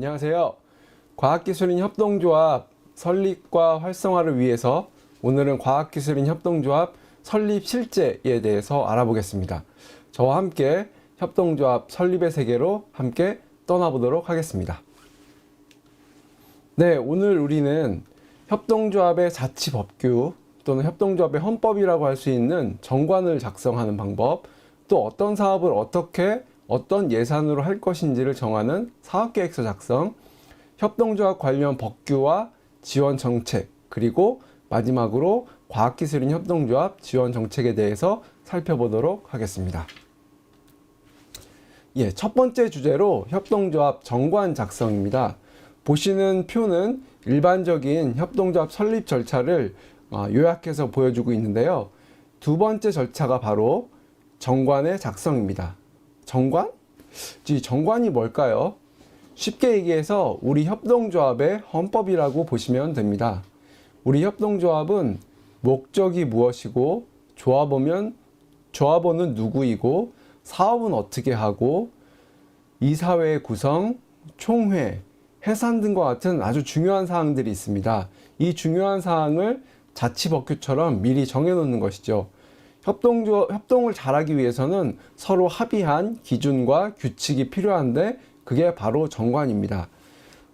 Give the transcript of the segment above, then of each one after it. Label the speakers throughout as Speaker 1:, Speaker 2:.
Speaker 1: 안녕하세요. 과학기술인 협동조합 설립과 활성화를 위해서 오늘은 과학기술인 협동조합 설립 실제에 대해서 알아보겠습니다. 저와 함께 협동조합 설립의 세계로 함께 떠나보도록 하겠습니다. 네, 오늘 우리는 협동조합의 자치법규 또는 협동조합의 헌법이라고 할 수 있는 정관을 작성하는 방법, 또 어떤 사업을 어떻게 어떤 예산으로 할 것인지를 정하는 사업계획서 작성, 협동조합 관련 법규와 지원 정책, 그리고 마지막으로 과학기술인 협동조합 지원 정책에 대해서 살펴보도록 하겠습니다. 첫 번째 주제로 협동조합 정관 작성입니다. 보시는 표는 일반적인 협동조합 설립 절차를 요약해서 보여주고 있는데요. 두 번째 절차가 바로 정관의 작성입니다. 정관? 정관이 뭘까요? 쉽게 얘기해서 우리 협동조합의 헌법이라고 보시면 됩니다. 우리 협동조합은 목적이 무엇이고, 조합원은 누구이고, 사업은 어떻게 하고, 이사회의 구성, 총회, 해산 등과 같은 아주 중요한 사항들이 있습니다. 이 중요한 사항을 자치법규처럼 미리 정해놓는 것이죠. 협동을 잘하기 위해서는 서로 합의한 기준과 규칙이 필요한데 그게 바로 정관입니다.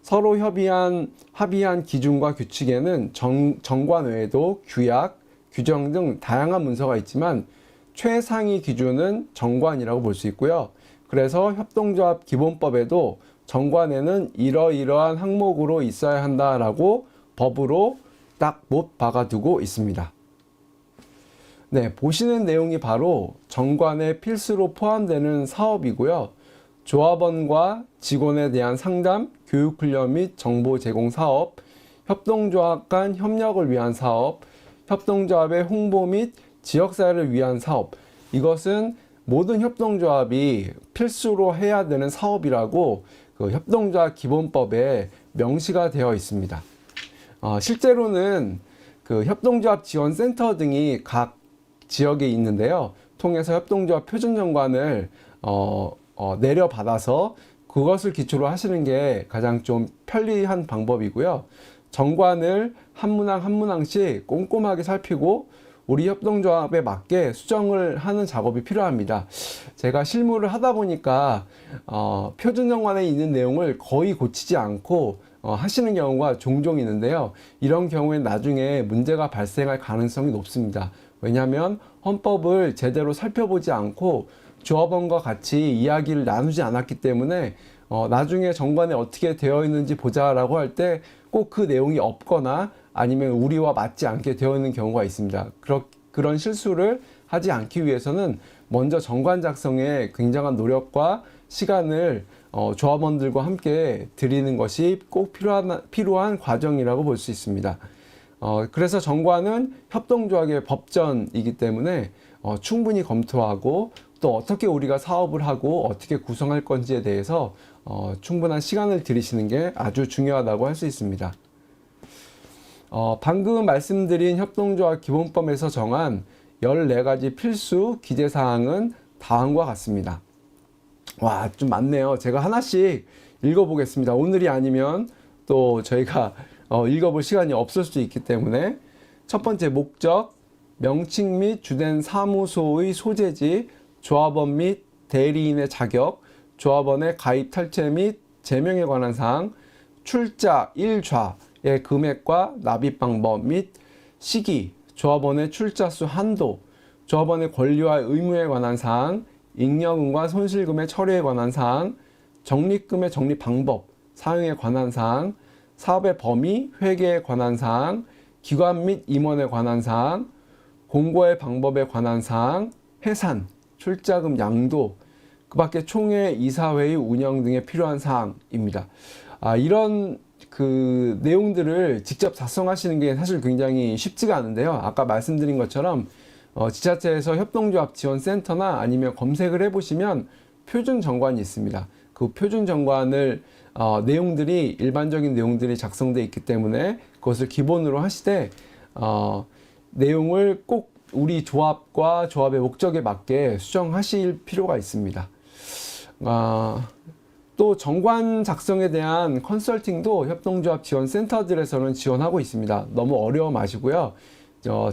Speaker 1: 서로 합의한 기준과 규칙에는 정관 외에도 규약, 규정 등 다양한 문서가 있지만 최상위 기준은 정관이라고 볼 수 있고요. 그래서 협동조합 기본법에도 정관에는 이러이러한 항목으로 있어야 한다라고 법으로 딱 못 박아두고 있습니다. 네, 보시는 내용이 바로 정관의 필수로 포함되는 사업이고요. 조합원과 직원에 대한 상담, 교육훈련 및 정보 제공 사업, 협동조합 간 협력을 위한 사업, 협동조합의 홍보 및 지역사회를 위한 사업, 이것은 모든 협동조합이 필수로 해야 되는 사업이라고 그 협동조합 기본법에 명시가 되어 있습니다. 실제로는 그 협동조합 지원센터 등이 각 지역에 있는데요. 통해서 협동조합 표준정관을 내려받아서 그것을 기초로 하시는 게 가장 좀 편리한 방법이고요. 정관을 한 문항 한 문항씩 꼼꼼하게 살피고 우리 협동조합에 맞게 수정을 하는 작업이 필요합니다. 제가 실무를 하다 보니까 표준정관에 있는 내용을 거의 고치지 않고 하시는 경우가 종종 있는데요. 이런 경우에 나중에 문제가 발생할 가능성이 높습니다. 왜냐하면 헌법을 제대로 살펴보지 않고 조합원과 같이 이야기를 나누지 않았기 때문에 나중에 정관에 어떻게 되어 있는지 보자라고 할 때 꼭 그 내용이 없거나 아니면 우리와 맞지 않게 되어 있는 경우가 있습니다. 그런 실수를 하지 않기 위해서는 먼저 정관 작성에 굉장한 노력과 시간을 조합원들과 함께 드리는 것이 꼭 필요한 과정이라고 볼 수 있습니다. 그래서 정관은 협동조합의 법전이기 때문에 충분히 검토하고 또 어떻게 우리가 사업을 하고 어떻게 구성할 건지에 대해서 충분한 시간을 들이시는 게 아주 중요하다고 할 수 있습니다. 방금 말씀드린 협동조합 기본법에서 정한 14가지 필수 기재사항은 다음과 같습니다. 와, 좀 많네요. 제가 하나씩 읽어보겠습니다. 오늘이 아니면 또 저희가 읽어볼 시간이 없을 수도 있기 때문에 첫 번째 목적, 명칭 및 주된 사무소의 소재지, 조합원 및 대리인의 자격, 조합원의 가입 탈퇴 및 제명에 관한 사항, 출자 1좌의 금액과 납입 방법 및 시기, 조합원의 출자 수 한도, 조합원의 권리와 의무에 관한 사항, 잉여금과 손실금의 처리에 관한 사항, 적립금의 적립 방법, 사용에 관한 사항, 사업의 범위, 회계에 관한 사항, 기관 및 임원에 관한 사항, 공고의 방법에 관한 사항, 해산, 출자금 양도, 그 밖에 총회, 이사회의 운영 등에 필요한 사항입니다. 이런 그 내용들을 직접 작성하시는 게 사실 굉장히 쉽지가 않은데요. 아까 말씀드린 것처럼 지자체에서 협동조합 지원센터나 아니면 검색을 해보시면 표준 정관이 있습니다. 그 표준 정관을 내용들이 일반적인 내용들이 작성되어 있기 때문에 그것을 기본으로 하시되 내용을 꼭 우리 조합과 조합의 목적에 맞게 수정하실 필요가 있습니다. 또 정관 작성에 대한 컨설팅도 협동조합 지원 센터들에서는 지원하고 있습니다. 너무 어려워 마시고요.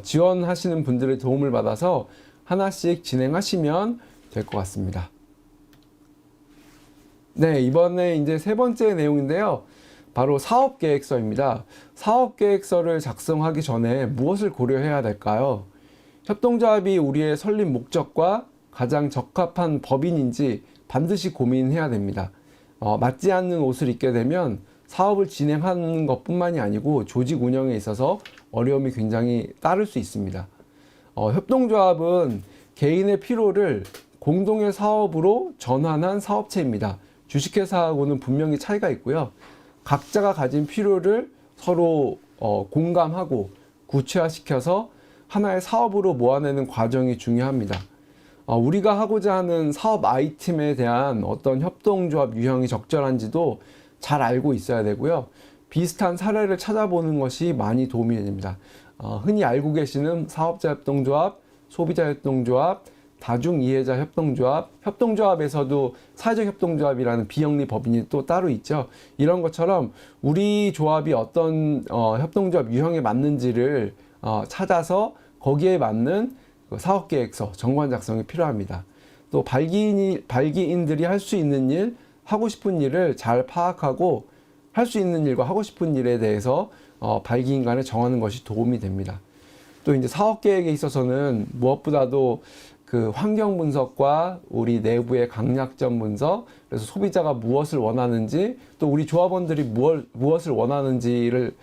Speaker 1: 지원하시는 분들의 도움을 받아서 하나씩 진행하시면 될 것 같습니다. 네, 이번에 이제 세 번째 내용인데요. 바로 사업계획서입니다. 사업계획서를 작성하기 전에 무엇을 고려해야 될까요? 협동조합이 우리의 설립 목적과 가장 적합한 법인인지 반드시 고민해야 됩니다. 맞지 않는 옷을 입게 되면 사업을 진행하는 것뿐만이 아니고 조직 운영에 있어서 어려움이 굉장히 따를 수 있습니다. 협동조합은 개인의 필요를 공동의 사업으로 전환한 사업체입니다. 주식회사하고는 분명히 차이가 있고요. 각자가 가진 필요를 서로 공감하고 구체화시켜서 하나의 사업으로 모아내는 과정이 중요합니다. 우리가 하고자 하는 사업 아이템에 대한 어떤 협동조합 유형이 적절한지도 잘 알고 있어야 되고요. 비슷한 사례를 찾아보는 것이 많이 도움이 됩니다. 흔히 알고 계시는 사업자 협동조합, 소비자 협동조합, 다중이해자 협동조합, 협동조합에서도 사회적 협동조합이라는 비영리 법인이 또 따로 있죠. 이런 것처럼 우리 조합이 어떤 협동조합 유형에 맞는지를 찾아서 거기에 맞는 사업계획서, 정관 작성이 필요합니다. 또 발기인들이 할 수 있는 일, 하고 싶은 일을 잘 파악하고 할 수 있는 일과 하고 싶은 일에 대해서 발기인 간에 정하는 것이 도움이 됩니다. 또 이제 사업계획에 있어서는 무엇보다도 그 환경 분석과 우리 내부의 강약점 분석, 그래서 소비자가 무엇을 원하는지, 또 우리 조합원들이 무엇을 원하는지를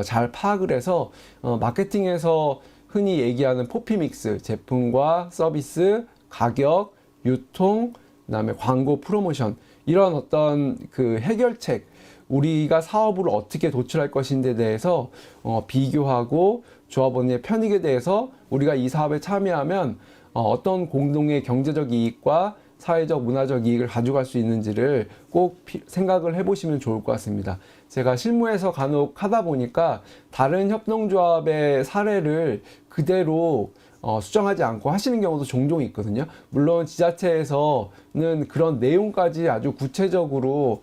Speaker 1: 잘 파악을 해서 마케팅에서 흔히 얘기하는 포피믹스, 제품과 서비스, 가격, 유통, 그다음에 광고 프로모션, 이런 어떤 그 해결책, 우리가 사업을 어떻게 도출할 것인지에 대해서 비교하고 조합원의 편익에 대해서 우리가 이 사업에 참여하면 어떤 공동의 경제적 이익과 사회적 문화적 이익을 가져갈 수 있는지를 꼭 생각을 해보시면 좋을 것 같습니다. 제가 실무에서 간혹 하다 보니까 다른 협동조합의 사례를 그대로 수정하지 않고 하시는 경우도 종종 있거든요. 물론 지자체에서는 그런 내용까지 아주 구체적으로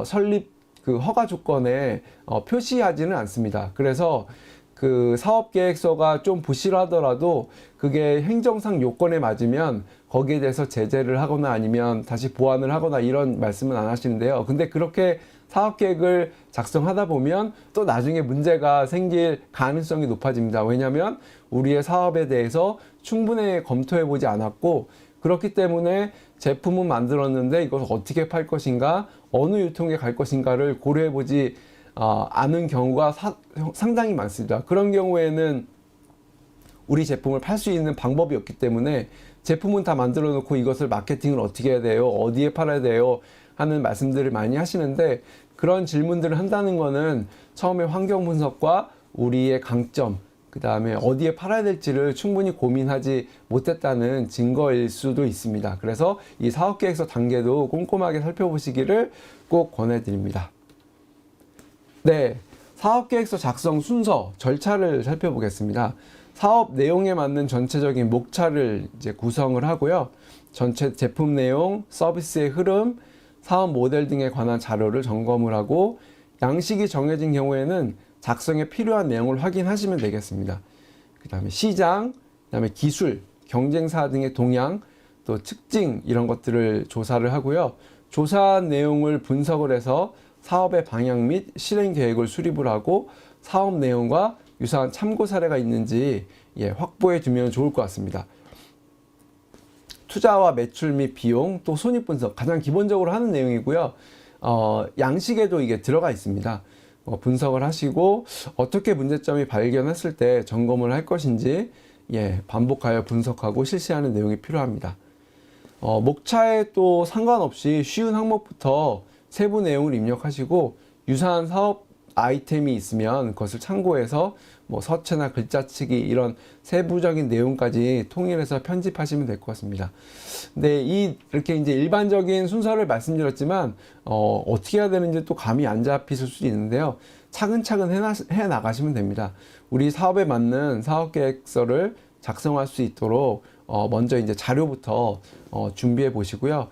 Speaker 1: 설립 그 허가 조건에 표시하지는 않습니다. 그래서 그 사업계획서가 좀 부실하더라도 그게 행정상 요건에 맞으면 거기에 대해서 제재를 하거나 아니면 다시 보완을 하거나 이런 말씀은 안 하시는데요. 근데 그렇게 사업계획을 작성하다 보면 또 나중에 문제가 생길 가능성이 높아집니다. 왜냐하면 우리의 사업에 대해서 충분히 검토해 보지 않았고, 그렇기 때문에 제품은 만들었는데 이걸 어떻게 팔 것인가, 어느 유통에 갈 것인가를 고려해 보지 않은 경우가 상당히 많습니다. 그런 경우에는 우리 제품을 팔 수 있는 방법이 없기 때문에 제품은 다 만들어 놓고 이것을 마케팅을 어떻게 해야 돼요? 어디에 팔아야 돼요? 하는 말씀들을 많이 하시는데, 그런 질문들을 한다는 거는 처음에 환경 분석과 우리의 강점, 그 다음에 어디에 팔아야 될지를 충분히 고민하지 못했다는 증거일 수도 있습니다. 그래서 이 사업계획서 단계도 꼼꼼하게 살펴보시기를 꼭 권해드립니다. 네, 사업계획서 작성 순서, 절차를 살펴보겠습니다. 사업 내용에 맞는 전체적인 목차를 이제 구성을 하고요. 전체 제품 내용, 서비스의 흐름, 사업 모델 등에 관한 자료를 점검을 하고, 양식이 정해진 경우에는 작성에 필요한 내용을 확인하시면 되겠습니다. 그 다음에 시장, 그 다음에 기술, 경쟁사 등의 동향, 또 특징, 이런 것들을 조사를 하고요. 조사한 내용을 분석을 해서 사업의 방향 및 실행 계획을 수립을 하고, 사업 내용과 유사한 참고 사례가 있는지 확보해 두면 좋을 것 같습니다. 투자와 매출 및 비용, 또 손익 분석, 가장 기본적으로 하는 내용이고요. 양식에도 이게 들어가 있습니다. 분석을 하시고 어떻게 문제점이 발견했을 때 점검을 할 것인지 반복하여 분석하고 실시하는 내용이 필요합니다. 목차에 또 상관없이 쉬운 항목부터 세부 내용을 입력하시고, 유사한 사업 아이템이 있으면 그것을 참고해서 서체나 글자치기 이런 세부적인 내용까지 통일해서 편집하시면 될 것 같습니다. 근데 이렇게 이제 일반적인 순서를 말씀드렸지만 어떻게 해야 되는지 또 감이 안 잡히실 수도 있는데요. 차근차근 해 나가시면 됩니다. 우리 사업에 맞는 사업계획서를 작성할 수 있도록 먼저 이제 자료부터 준비해 보시고요.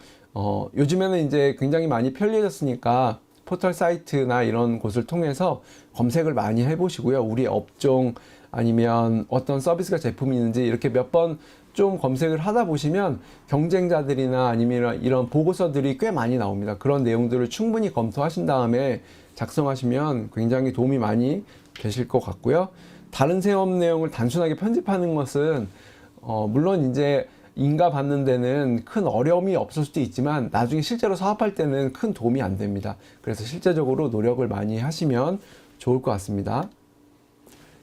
Speaker 1: 요즘에는 이제 굉장히 많이 편리해졌으니까 포털 사이트나 이런 곳을 통해서 검색을 많이 해보시고요. 우리 업종 아니면 어떤 서비스가 제품이 있는지 이렇게 몇 번 좀 검색을 하다 보시면 경쟁자들이나 아니면 이런 보고서들이 꽤 많이 나옵니다. 그런 내용들을 충분히 검토하신 다음에 작성하시면 굉장히 도움이 많이 되실 것 같고요. 다른 사업 내용을 단순하게 편집하는 것은 물론 이제 인가 받는 데는 큰 어려움이 없을 수도 있지만 나중에 실제로 사업할 때는 큰 도움이 안 됩니다. 그래서 실제적으로 노력을 많이 하시면 좋을 것 같습니다.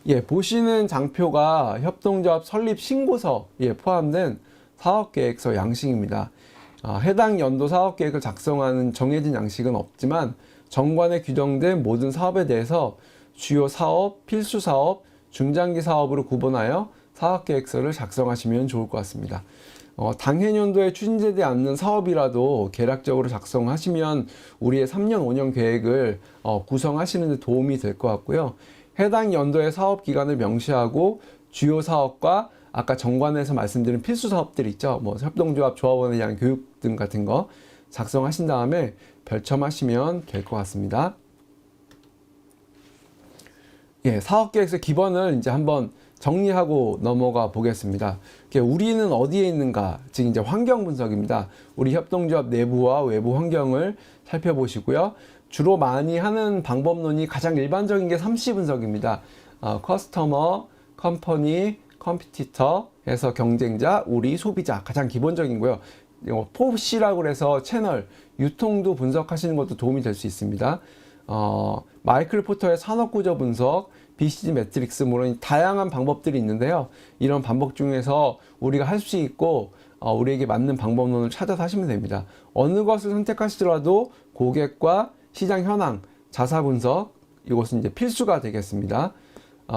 Speaker 1: 예, 보시는 장표가 협동조합 설립 신고서에 포함된 사업계획서 양식입니다. 해당 연도 사업계획을 작성하는 정해진 양식은 없지만 정관에 규정된 모든 사업에 대해서 주요 사업, 필수 사업, 중장기 사업으로 구분하여 사업계획서를 작성하시면 좋을 것 같습니다. 당해년도에 추진되지 않는 사업이라도 계략적으로 작성하시면 우리의 3년, 5년 계획을 구성하시는 데 도움이 될 것 같고요. 해당 연도의 사업 기간을 명시하고 주요 사업과 아까 정관에서 말씀드린 필수 사업들 있죠. 뭐 협동조합 조합원에 대한 교육 등 같은 거 작성하신 다음에 별첨하시면 될 것 같습니다. 예, 사업계획서 기본을 이제 한번 정리하고 넘어가 보겠습니다. 우리는 어디에 있는가? 즉 이제 환경 분석입니다. 우리 협동조합 내부와 외부 환경을 살펴보시고요. 주로 많이 하는 방법론이 가장 일반적인 게 3C 분석입니다. 커스터머, 컴퍼니, 컴피티터 해서 경쟁자, 우리, 소비자 가장 기본적이고요. 4C라고 해서 채널, 유통도 분석하시는 것도 도움이 될 수 있습니다. 마이클 포터의 산업구조 분석, BCG 매트릭스 물론 다양한 방법들이 있는데요. 이런 방법 중에서 우리가 할 수 있고 우리에게 맞는 방법론을 찾아서 하시면 됩니다. 어느 것을 선택하시더라도 고객과 시장 현황, 자사 분석 이것은 이제 필수가 되겠습니다.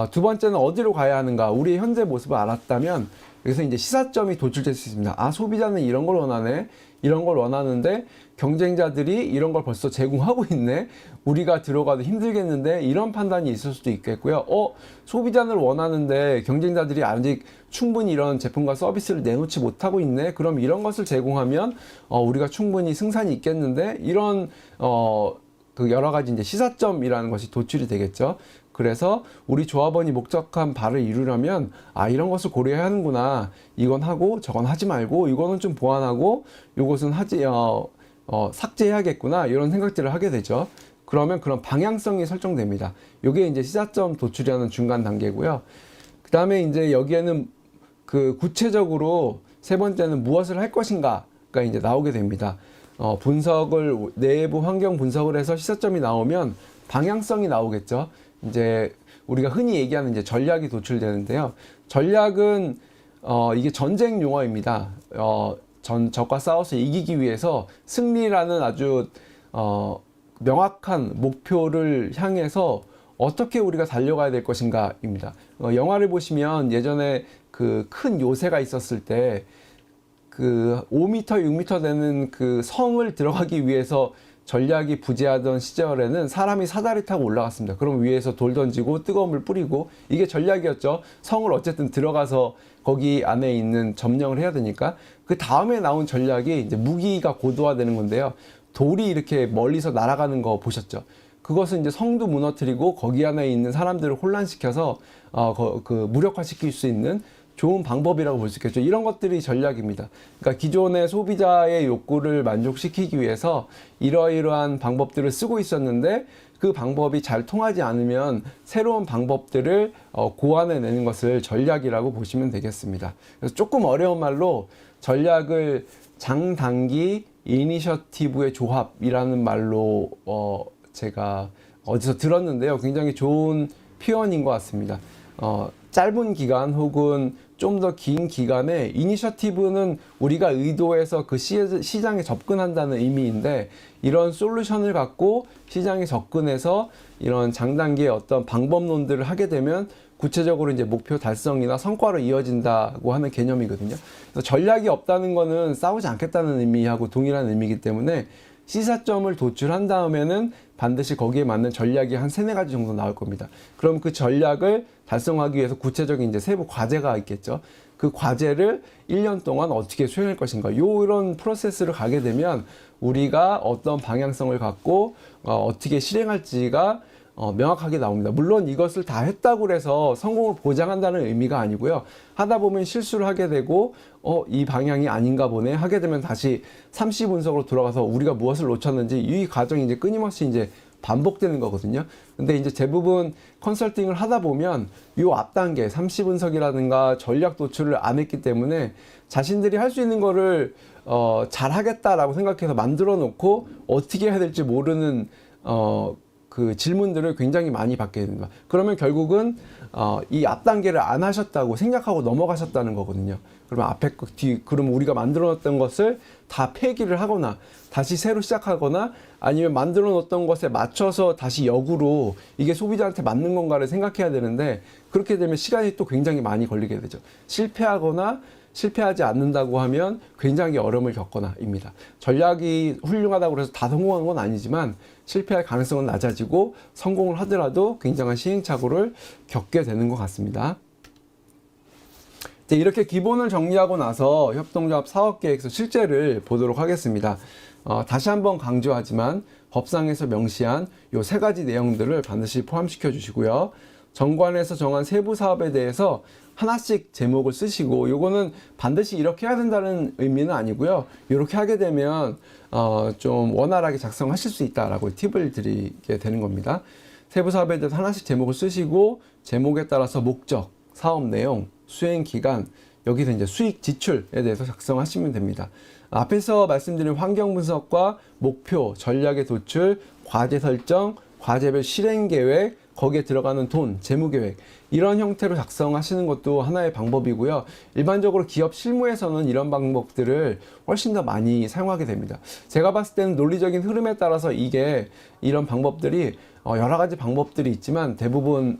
Speaker 1: 두 번째는 어디로 가야 하는가? 우리의 현재 모습을 알았다면 여기서 이제 시사점이 도출될 수 있습니다. 소비자는 이런 걸 원하네. 이런 걸 원하는데 경쟁자들이 이런 걸 벌써 제공하고 있네. 우리가 들어가도 힘들겠는데 이런 판단이 있을 수도 있겠고요. 소비자는 원하는데 경쟁자들이 아직 충분히 이런 제품과 서비스를 내놓지 못하고 있네. 그럼 이런 것을 제공하면 우리가 충분히 승산이 있겠는데 이런 그 여러 가지 이제 시사점이라는 것이 도출이 되겠죠. 그래서 우리 조합원이 목적한 바를 이루려면 이런 것을 고려해야 하는구나. 이건 하고 저건 하지 말고 이거는 좀 보완하고 이것은 삭제해야겠구나. 이런 생각들을 하게 되죠. 그러면 그런 방향성이 설정됩니다. 이게 이제 시사점 도출이라는 중간 단계고요. 그 다음에 이제 여기에는 그 구체적으로 세 번째는 무엇을 할 것인가가 이제 나오게 됩니다. 분석을 내부 환경 분석을 해서 시사점이 나오면 방향성이 나오겠죠. 이제 우리가 흔히 얘기하는 이제 전략이 도출되는데요. 전략은 이게 전쟁 용어입니다. 적과 싸워서 이기기 위해서 승리라는 아주 명확한 목표를 향해서 어떻게 우리가 달려가야 될 것인가입니다. 영화를 보시면 예전에 그 큰 요새가 있었을 때 그 5m, 6m 되는 그 성을 들어가기 위해서 전략이 부재하던 시절에는 사람이 사다리 타고 올라갔습니다. 그럼 위에서 돌 던지고 뜨거운 물 뿌리고 이게 전략이었죠. 성을 어쨌든 들어가서 거기 안에 있는 점령을 해야 되니까. 그 다음에 나온 전략이 이제 무기가 고도화되는 건데요. 돌이 이렇게 멀리서 날아가는 거 보셨죠? 그것은 이제 성도 무너뜨리고 거기 안에 있는 사람들을 혼란시켜서 무력화시킬 수 있는 좋은 방법이라고 볼 수 있겠죠. 이런 것들이 전략입니다. 그러니까 기존의 소비자의 욕구를 만족시키기 위해서 이러이러한 방법들을 쓰고 있었는데 그 방법이 잘 통하지 않으면 새로운 방법들을 고안해내는 것을 전략이라고 보시면 되겠습니다. 그래서 조금 어려운 말로 전략을 장단기 이니셔티브의 조합이라는 말로 제가 어디서 들었는데요. 굉장히 좋은 표현인 것 같습니다. 짧은 기간 혹은 좀 더 긴 기간에 이니셔티브는 우리가 의도해서 그 시장에 접근한다는 의미인데 이런 솔루션을 갖고 시장에 접근해서 이런 장단기의 어떤 방법론들을 하게 되면 구체적으로 이제 목표 달성이나 성과로 이어진다고 하는 개념이거든요. 그래서 전략이 없다는 거는 싸우지 않겠다는 의미하고 동일한 의미이기 때문에 시사점을 도출한 다음에는 반드시 거기에 맞는 전략이 한 세네 가지 정도 나올 겁니다. 그럼 그 전략을 달성하기 위해서 구체적인 이제 세부 과제가 있겠죠. 그 과제를 1년 동안 어떻게 수행할 것인가. 이런 프로세스를 가게 되면 우리가 어떤 방향성을 갖고 어떻게 실행할지가 명확하게 나옵니다. 물론 이것을 다 했다고 해서 성공을 보장한다는 의미가 아니고요. 하다 보면 실수를 하게 되고 이 방향이 아닌가 보네 하게 되면 다시 삼시 분석으로 돌아가서 우리가 무엇을 놓쳤는지 이 과정이 이제 끊임없이 이제 반복되는 거거든요. 근데 이제 대부분 컨설팅을 하다 보면 이 앞 단계 삼시 분석이라든가 전략 도출을 안 했기 때문에 자신들이 할 수 있는 거를 잘 하겠다라고 생각해서 만들어 놓고 어떻게 해야 될지 모르는 그 질문들을 굉장히 많이 받게 됩니다. 그러면 결국은 이 앞 단계를 안 하셨다고 생각하고 넘어가셨다는 거거든요. 그러면 앞에 그럼 우리가 만들어 놨던 것을 다 폐기를 하거나 다시 새로 시작하거나 아니면 만들어 놓았던 것에 맞춰서 다시 역으로 이게 소비자한테 맞는 건가를 생각해야 되는데 그렇게 되면 시간이 또 굉장히 많이 걸리게 되죠. 실패하거나 실패하지 않는다고 하면 굉장히 어려움을 겪거나입니다. 전략이 훌륭하다고 해서 다 성공한 건 아니지만 실패할 가능성은 낮아지고 성공을 하더라도 굉장한 시행착오를 겪게 되는 것 같습니다. 이렇게 기본을 정리하고 나서 협동조합 사업계획서 실제를 보도록 하겠습니다. 다시 한번 강조하지만 법상에서 명시한 요 세 가지 내용들을 반드시 포함시켜 주시고요. 정관에서 정한 세부 사업에 대해서 하나씩 제목을 쓰시고 요거는 반드시 이렇게 해야 된다는 의미는 아니고요. 이렇게 하게 되면 좀 원활하게 작성하실 수 있다라고 팁을 드리게 되는 겁니다. 세부 사업에 대해서 하나씩 제목을 쓰시고 제목에 따라서 목적, 사업 내용, 수행 기간, 여기서 이제 수익 지출에 대해서 작성하시면 됩니다. 앞에서 말씀드린 환경 분석과 목표, 전략의 도출, 과제 설정, 과제별 실행 계획, 거기에 들어가는 돈, 재무 계획 이런 형태로 작성하시는 것도 하나의 방법이고요. 일반적으로 기업 실무에서는 이런 방법들을 훨씬 더 많이 사용하게 됩니다. 제가 봤을 때는 논리적인 흐름에 따라서 이런 방법들이 여러 가지 방법들이 있지만 대부분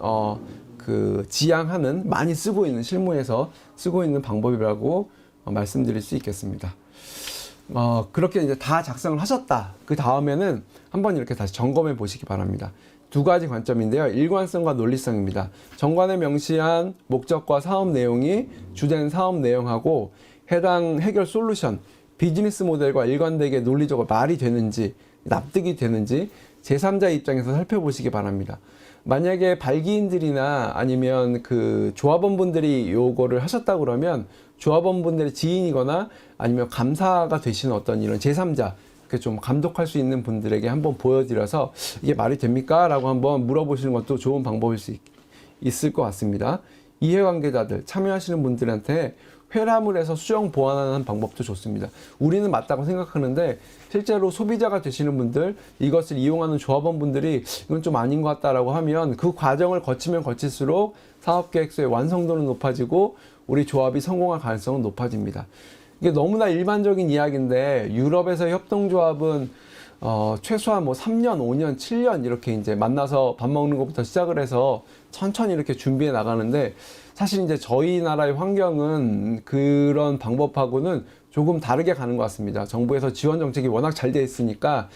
Speaker 1: 그 지향하는 많이 쓰고 있는 실무에서 쓰고 있는 방법이라고 말씀드릴 수 있겠습니다. 그렇게 이제 다 작성을 하셨다. 그 다음에는 한번 이렇게 다시 점검해 보시기 바랍니다. 두 가지 관점인데요. 일관성과 논리성입니다. 정관에 명시한 목적과 사업 내용이 주된 사업 내용하고 해당 해결 솔루션, 비즈니스 모델과 일관되게 논리적으로 말이 되는지, 납득이 되는지 제3자 입장에서 살펴보시기 바랍니다. 만약에 발기인들이나 아니면 그 조합원분들이 요거를 하셨다 그러면 조합원분들의 지인이거나 아니면 감사가 되시는 어떤 이런 제3자 좀 감독할 수 있는 분들에게 한번 보여드려서 이게 말이 됩니까? 라고 한번 물어보시는 것도 좋은 방법일 수 있을 것 같습니다. 이해관계자들, 참여하시는 분들한테 회람을 해서 수정 보완하는 방법도 좋습니다. 우리는 맞다고 생각하는데 실제로 소비자가 되시는 분들, 이것을 이용하는 조합원분들이 이건 좀 아닌 것 같다라고 하면 그 과정을 거치면 거칠수록 사업계획서의 완성도는 높아지고 우리 조합이 성공할 가능성은 높아집니다. 이게 너무나 일반적인 이야기인데 유럽에서 협동조합은 최소한 뭐 3년, 5년, 7년 이렇게 이제 만나서 밥 먹는 것부터 시작을 해서 천천히 이렇게 준비해 나가는데 사실 이제 저희 나라의 환경은 그런 방법하고는 조금 다르게 가는 것 같습니다. 정부에서 지원 정책이 워낙 잘 돼 있으니까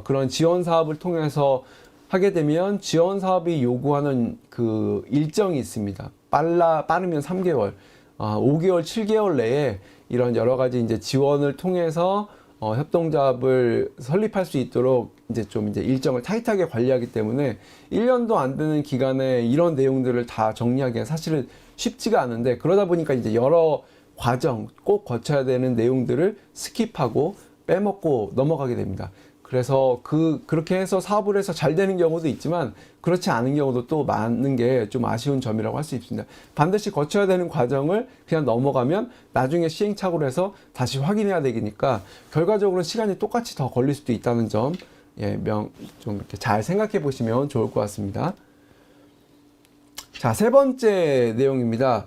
Speaker 1: 그런 지원 사업을 통해서 하게 되면 지원 사업이 요구하는 그 일정이 있습니다. 빠르면 3개월, 5개월, 7개월 내에 이런 여러 가지 이제 지원을 통해서 협동조합을 설립할 수 있도록 이제 일정을 타이트하게 관리하기 때문에 1년도 안 되는 기간에 이런 내용들을 다 정리하기가 사실은 쉽지가 않은데 그러다 보니까 이제 여러 과정 꼭 거쳐야 되는 내용들을 스킵하고 빼먹고 넘어가게 됩니다. 그래서 그렇게 해서 사업을 해서 잘 되는 경우도 있지만 그렇지 않은 경우도 또 많은 게 좀 아쉬운 점이라고 할 수 있습니다. 반드시 거쳐야 되는 과정을 그냥 넘어가면 나중에 시행착오를 해서 다시 확인해야 되니까 결과적으로 시간이 똑같이 더 걸릴 수도 있다는 점 좀 이렇게 잘 생각해 보시면 좋을 것 같습니다. 자, 세 번째 내용입니다.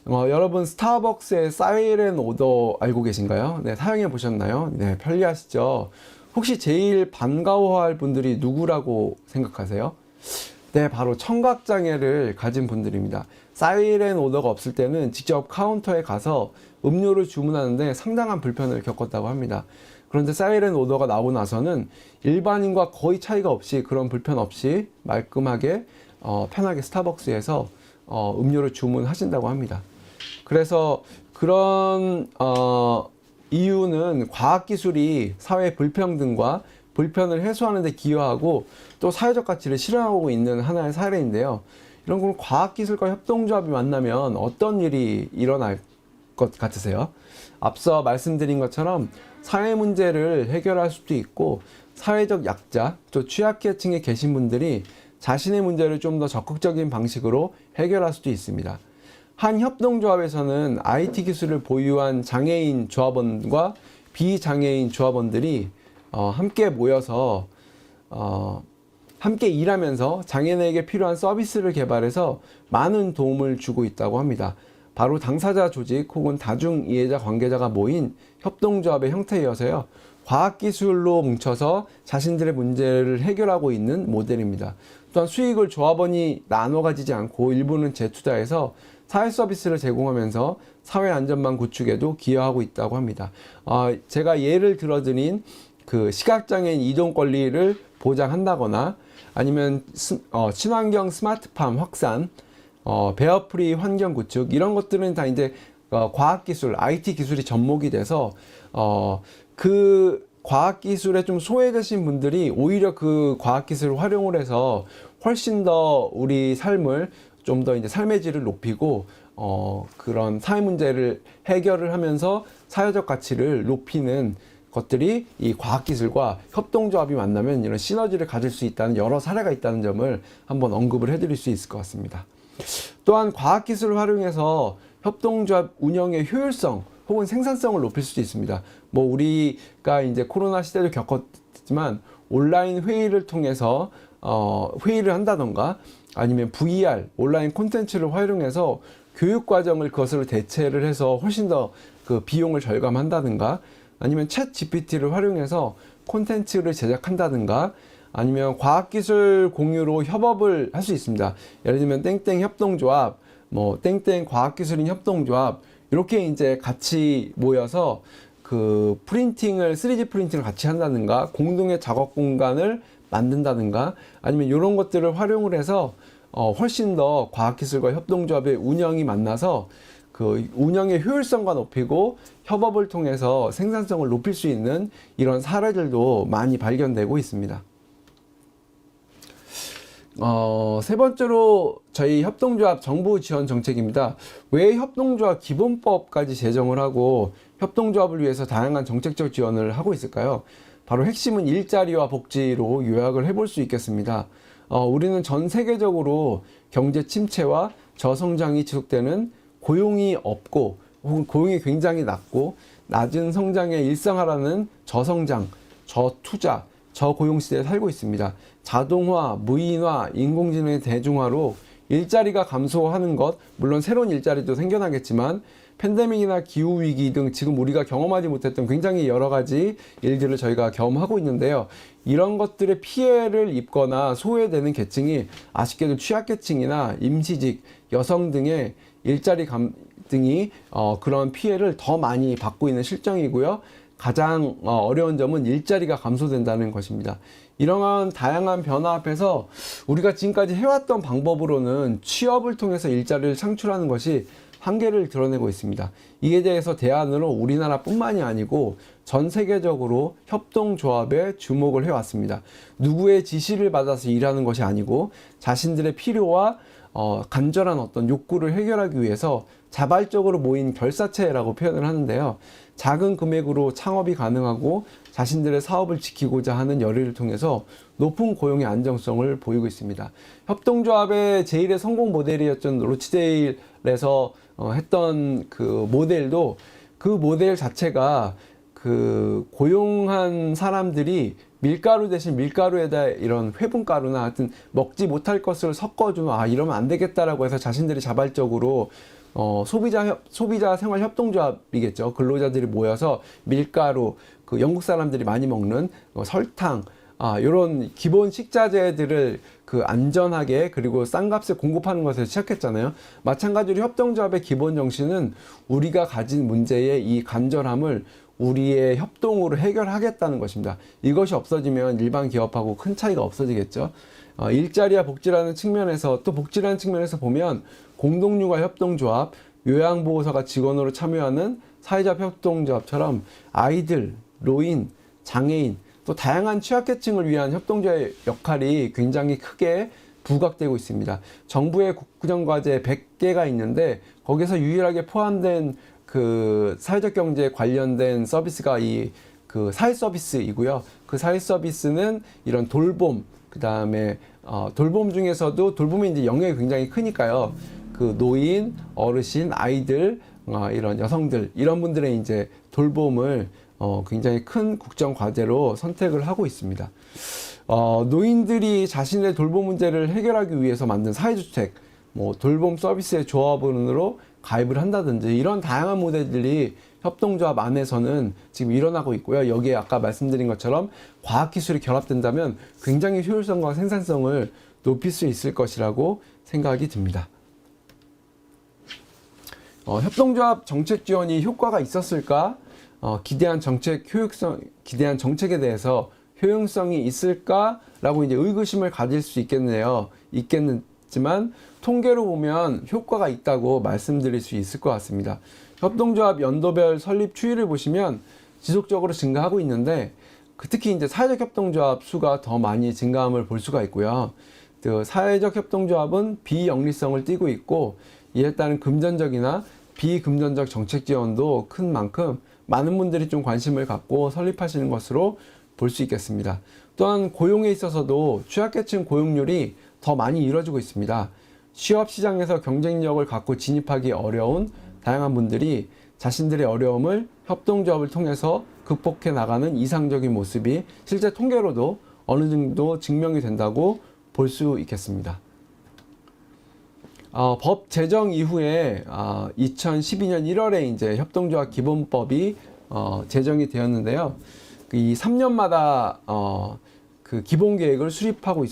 Speaker 1: 여러분 스타벅스의 사이렌 오더 알고 계신가요? 네, 사용해 보셨나요? 네, 편리하시죠? 혹시 제일 반가워할 분들이 누구라고 생각하세요? 네, 바로 청각장애를 가진 분들입니다. 사이렌 오더가 없을 때는 직접 카운터에 가서 음료를 주문하는데 상당한 불편을 겪었다고 합니다. 그런데 사이렌 오더가 나오고 나서는 일반인과 거의 차이가 없이 그런 불편 없이 말끔하게 편하게 스타벅스에서 음료를 주문하신다고 합니다. 그래서 그런 이유는 과학기술이 사회 불평등과 불편을 해소하는 데 기여하고 또 사회적 가치를 실현하고 있는 하나의 사례인데요. 이런 걸 과학기술과 협동조합이 만나면 어떤 일이 일어날 것 같으세요? 앞서 말씀드린 것처럼 사회 문제를 해결할 수도 있고 사회적 약자, 또 취약계층에 계신 분들이 자신의 문제를 좀 더 적극적인 방식으로 해결할 수도 있습니다. 한 협동조합에서는 IT 기술을 보유한 장애인 조합원과 비장애인 조합원들이 함께 모여서 함께 일하면서 장애인에게 필요한 서비스를 개발해서 많은 도움을 주고 있다고 합니다. 바로 당사자 조직 혹은 다중 이해자 관계자가 모인 협동조합의 형태여서요. 과학기술로 뭉쳐서 자신들의 문제를 해결하고 있는 모델입니다. 또한 수익을 조합원이 나눠 가지지 않고 일부는 재투자해서 사회 서비스를 제공하면서 사회 안전망 구축에도 기여하고 있다고 합니다. 제가 예를 들어드린 그 시각장애인 이동 권리를 보장한다거나 아니면 친환경 스마트팜 확산, 베어프리 환경 구축 이런 것들은 다 이제 과학기술, IT 기술이 접목이 돼서 그 과학기술에 좀 소외되신 분들이 오히려 그 과학기술을 활용을 해서 훨씬 더 우리 삶을 좀 더 이제 삶의 질을 높이고 그런 사회 문제를 해결을 하면서 사회적 가치를 높이는 것들이 이 과학기술과 협동조합이 만나면 이런 시너지를 가질 수 있다는 여러 사례가 있다는 점을 한번 언급을 해드릴 수 있을 것 같습니다. 또한 과학기술을 활용해서 협동조합 운영의 효율성 혹은 생산성을 높일 수도 있습니다. 뭐 우리가 이제 코로나 시대를 겪었지만 온라인 회의를 통해서 회의를 한다던가 아니면 VR 온라인 콘텐츠를 활용해서 교육 과정을 그것을 대체를 해서 훨씬 더 그 비용을 절감한다든가 아니면 챗 GPT를 활용해서 콘텐츠를 제작한다든가 아니면 과학기술 공유로 협업을 할 수 있습니다. 예를 들면 땡땡 협동조합, 뭐 땡땡 과학기술인 협동조합 이렇게 이제 같이 모여서 그 프린팅을 3D 프린팅을 같이 한다든가 공동의 작업 공간을 만든다든가 아니면 이런 것들을 활용을 해서 훨씬 더 과학기술과 협동조합의 운영이 만나서 그 운영의 효율성과 높이고 협업을 통해서 생산성을 높일 수 있는 이런 사례들도 많이 발견되고 있습니다. 세 번째로 저희 협동조합 정부 지원 정책입니다. 왜 협동조합 기본법까지 제정을 하고 협동조합을 위해서 다양한 정책적 지원을 하고 있을까요? 바로 핵심은 일자리와 복지로 요약을 해볼 수 있겠습니다. 우리는 전 세계적으로 경제 침체와 저성장이 지속되는 고용이 없고 혹은 고용이 굉장히 낮고 낮은 성장의 일상화라는 저성장, 저투자, 저고용 시대에 살고 있습니다. 자동화, 무인화, 인공지능의 대중화로 일자리가 감소하는 것, 물론 새로운 일자리도 생겨나겠지만 팬데믹이나 기후위기 등 지금 우리가 경험하지 못했던 굉장히 여러 가지 일들을 저희가 경험하고 있는데요. 이런 것들의 피해를 입거나 소외되는 계층이 아쉽게도 취약계층이나 임시직, 여성 등의 일자리 등이 그런 피해를 더 많이 받고 있는 실정이고요. 가장 어려운 점은 일자리가 감소된다는 것입니다. 이러한 다양한 변화 앞에서 우리가 지금까지 해왔던 방법으로는 취업을 통해서 일자리를 창출하는 것이 한계를 드러내고 있습니다. 이에 대해서 대안으로 우리나라뿐만이 아니고 전 세계적으로 협동조합에 주목을 해왔습니다. 누구의 지시를 받아서 일하는 것이 아니고 자신들의 필요와 간절한 어떤 욕구를 해결하기 위해서 자발적으로 모인 결사체라고 표현을 하는데요. 작은 금액으로 창업이 가능하고 자신들의 사업을 지키고자 하는 열의를 통해서 높은 고용의 안정성을 보이고 있습니다. 협동조합의 제1의 성공 모델이었던 로치데일에서 했던 그 모델도 그 모델 자체가 그 고용한 사람들이 밀가루 대신 밀가루에다 이런 회분가루나 하여튼 먹지 못할 것을 섞어주면 이러면 안 되겠다라고 해서 자신들이 자발적으로 소비자 생활 협동조합이겠죠. 근로자들이 모여서 밀가루, 그 영국 사람들이 많이 먹는 설탕, 이런 기본 식자재들을 그 안전하게 그리고 싼 값에 공급하는 것을 시작했잖아요. 마찬가지로 협동조합의 기본 정신은 우리가 가진 문제의 이 간절함을 우리의 협동으로 해결하겠다는 것입니다. 이것이 없어지면 일반 기업하고 큰 차이가 없어지겠죠. 일자리와 복지라는 측면에서, 또 복지라는 측면에서 보면 공동육아 협동조합, 요양보호사가 직원으로 참여하는 사회적 협동조합처럼 아이들, 노인, 장애인, 또 다양한 취약계층을 위한 협동조합의 역할이 굉장히 크게 부각되고 있습니다. 정부의 국정과제 100개가 있는데 거기서 유일하게 포함된 그 사회적 경제에 관련된 서비스가 그 사회 서비스이고요. 그 사회 서비스는 이런 돌봄, 그 다음에 돌봄 중에서도 돌봄이 이제 영역이 굉장히 크니까요. 그 노인, 어르신, 아이들, 이런 여성들, 이런 분들의 이제 돌봄을 굉장히 큰 국정 과제로 선택을 하고 있습니다. 노인들이 자신의 돌봄 문제를 해결하기 위해서 만든 사회주택, 뭐 돌봄 서비스의 조합원으로 가입을 한다든지 이런 다양한 모델들이 협동조합 안에서는 지금 일어나고 있고요. 여기에 아까 말씀드린 것처럼 과학기술이 결합된다면 굉장히 효율성과 생산성을 높일 수 있을 것이라고 생각이 듭니다. 협동조합 정책 지원이 효과가 있었을까? 기대한 정책에 대해서 효용성이 있을까라고 이제 의구심을 가질 수 있겠지만 통계로 보면 효과가 있다고 말씀드릴 수 있을 것 같습니다. 협동조합 연도별 설립 추이를 보시면 지속적으로 증가하고 있는데 특히 이제 사회적 협동조합 수가 더 많이 증가함을 볼 수가 있고요. 그 사회적 협동조합은 비영리성을 띠고 있고 이에 따른 금전적이나 비금전적 정책 지원도 큰 만큼 많은 분들이 좀 관심을 갖고 설립하시는 것으로 볼 수 있겠습니다. 또한 고용에 있어서도 취약계층 고용률이 더 많이 이루어지고 있습니다. 취업시장에서 경쟁력을 갖고 진입하기 어려운 다양한 분들이 자신들의 어려움을 협동조합을 통해서 극복해 나가는 이상적인 모습이 실제 통계로도 어느 정도 증명이 된다고 볼 수 있겠습니다. 법 제정 이후에 2012년 1월에 이제 협동조합 기본법이 제정이 되었는데요. 이 3년마다 그 기본 계획을 수립하고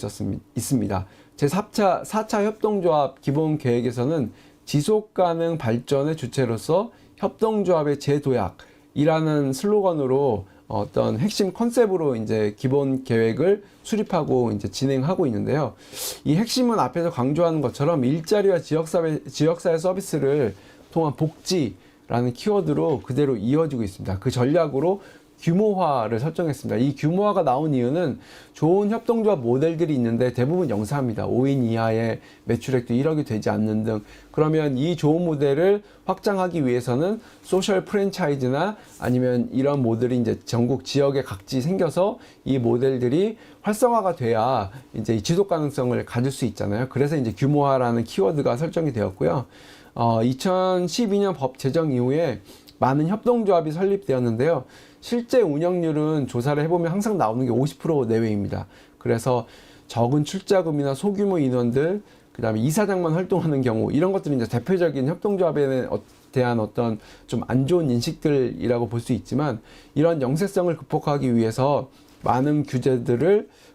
Speaker 1: 있습니다. 제4차 협동조합 기본 계획에서는 지속 가능 발전의 주체로서 협동조합의 재도약이라는 슬로건으로 어떤 핵심 컨셉으로 이제 기본 계획을 수립하고 이제 진행하고 있는데요. 이 핵심은 앞에서 강조하는 것처럼 일자리와 지역사회 서비스를 통한 복지라는 키워드로 그대로 이어지고 있습니다. 그 전략으로 규모화를 설정했습니다. 이 규모화가 나온 이유는 좋은 협동조합 모델들이 있는데 대부분 영세합니다. 5인 이하의 매출액도 1억이 되지 않는 등. 그러면 이 좋은 모델을 확장하기 위해서는 소셜 프랜차이즈나 아니면 이런 모델이 이제 전국 지역에 각지 생겨서 이 모델들이 활성화가 돼야 이제 이 지속 가능성을 가질 수 있잖아요. 그래서 이제 규모화라는 키워드가 설정이 되었고요. 2012년 법 제정 이후에 많은 협동조합이 설립되었는데요. 실제 운영률은 조사를 해보면 항상 나오는 게 50% 내외입니다. 그래서 적은 출자금이나 소규모 인원들, 그 다음에 이사장만 활동하는 경우, 이런 것들이 이제 대표적인 협동조합에 대한 어떤 좀 안 좋은 인식들이라고 볼 수 있지만, 이런 영세성을 극복하기 위해서 많은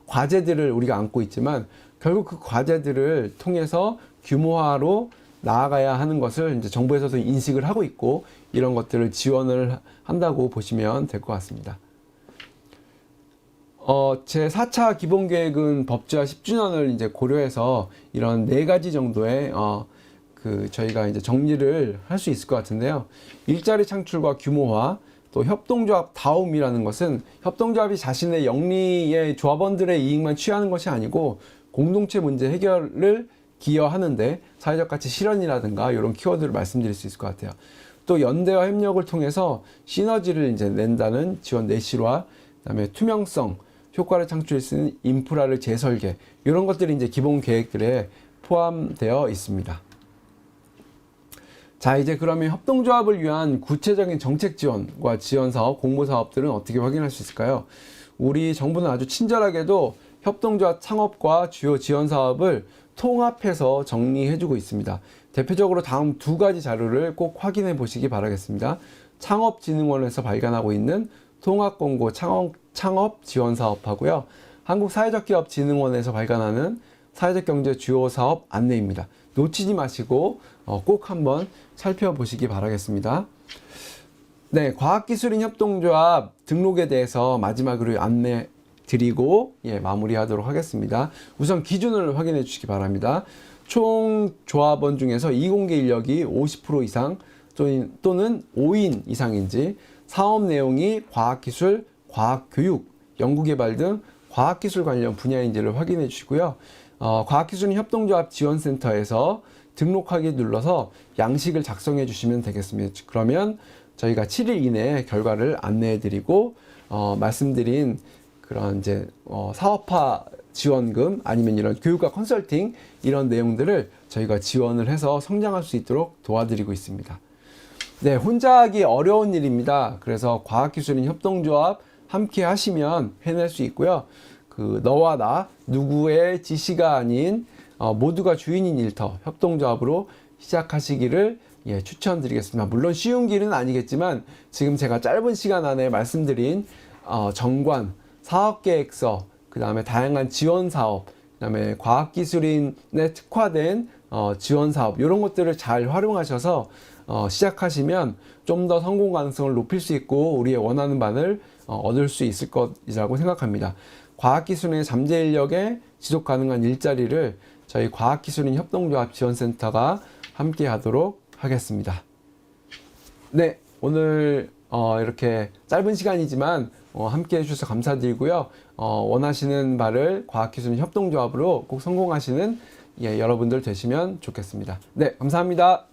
Speaker 1: 과제들을 우리가 안고 있지만, 결국 그 과제들을 통해서 규모화로 나아가야 하는 것을 이제 정부에서도 인식을 하고 있고, 이런 것들을 지원을 한다고 보시면 될 것 같습니다. 제4차 기본계획은 법제화 10주년을 이제 고려해서 이런 4가지 정도의 저희가 이제 정리를 할 수 있을 것 같은데요. 일자리 창출과 규모화, 또 협동조합 다움이라는 것은 협동조합이 자신의 영리의 조합원들의 이익만 취하는 것이 아니고 공동체 문제 해결을 기여하는데 사회적 가치 실현이라든가 이런 키워드를 말씀드릴 수 있을 것 같아요. 또 연대와 협력을 통해서 시너지를 이제 낸다는 지원 내실화, 그다음에 투명성, 효과를 창출할 수 있는 인프라를 재설계, 이런 것들이 이제 기본 계획들에 포함되어 있습니다. 자, 이제 그러면 협동조합을 위한 구체적인 정책 지원과 지원 사업, 공모 사업들은 어떻게 확인할 수 있을까요? 우리 정부는 아주 친절하게도 협동조합 창업과 주요 지원 사업을 통합해서 정리해주고 있습니다. 대표적으로 다음 2가지 자료를 꼭 확인해 보시기 바라겠습니다. 창업진흥원에서 발간하고 있는 통합공고 창업 지원 사업하고요. 한국사회적기업진흥원에서 발간하는 사회적 경제 주요 사업 안내입니다. 놓치지 마시고 꼭 한번 살펴보시기 바라겠습니다. 네, 과학기술인 협동조합 등록에 대해서 마지막으로 안내 드리고 마무리하도록 하겠습니다. 우선 기준을 확인해 주시기 바랍니다. 총 조합원 중에서 이공계 인력이 50% 이상 또는 5인 이상인지, 사업 내용이 과학기술, 과학교육, 연구개발 등 과학기술 관련 분야인지를 확인해 주시고요. 과학기술인 협동조합 지원센터에서 등록하기 눌러서 양식을 작성해 주시면 되겠습니다. 그러면 저희가 7일 이내에 결과를 안내해 드리고 말씀드린 그런 이제 사업화 지원금 아니면 이런 교육과 컨설팅 이런 내용들을 저희가 지원을 해서 성장할 수 있도록 도와드리고 있습니다. 네, 혼자 하기 어려운 일입니다. 그래서 과학기술인 협동조합 함께 하시면 해낼 수 있고요. 그 너와 나 누구의 지시가 아닌 모두가 주인인 일터 협동조합으로 시작하시기를 추천드리겠습니다. 물론 쉬운 길은 아니겠지만 지금 제가 짧은 시간 안에 말씀드린 정관, 사업계획서, 그 다음에 다양한 지원사업, 그 다음에 과학기술인에 특화된 지원사업 이런 것들을 잘 활용하셔서 시작하시면 좀 더 성공 가능성을 높일 수 있고 우리의 원하는 바를 얻을 수 있을 것이라고 생각합니다. 과학기술인의 잠재인력의 지속가능한 일자리를 저희 과학기술인 협동조합 지원센터가 함께 하도록 하겠습니다. 네, 오늘 이렇게 짧은 시간이지만 함께 해주셔서 감사드리고요. 원하시는 바를 과학기술인 협동조합으로 꼭 성공하시는 여러분들 되시면 좋겠습니다. 네, 감사합니다.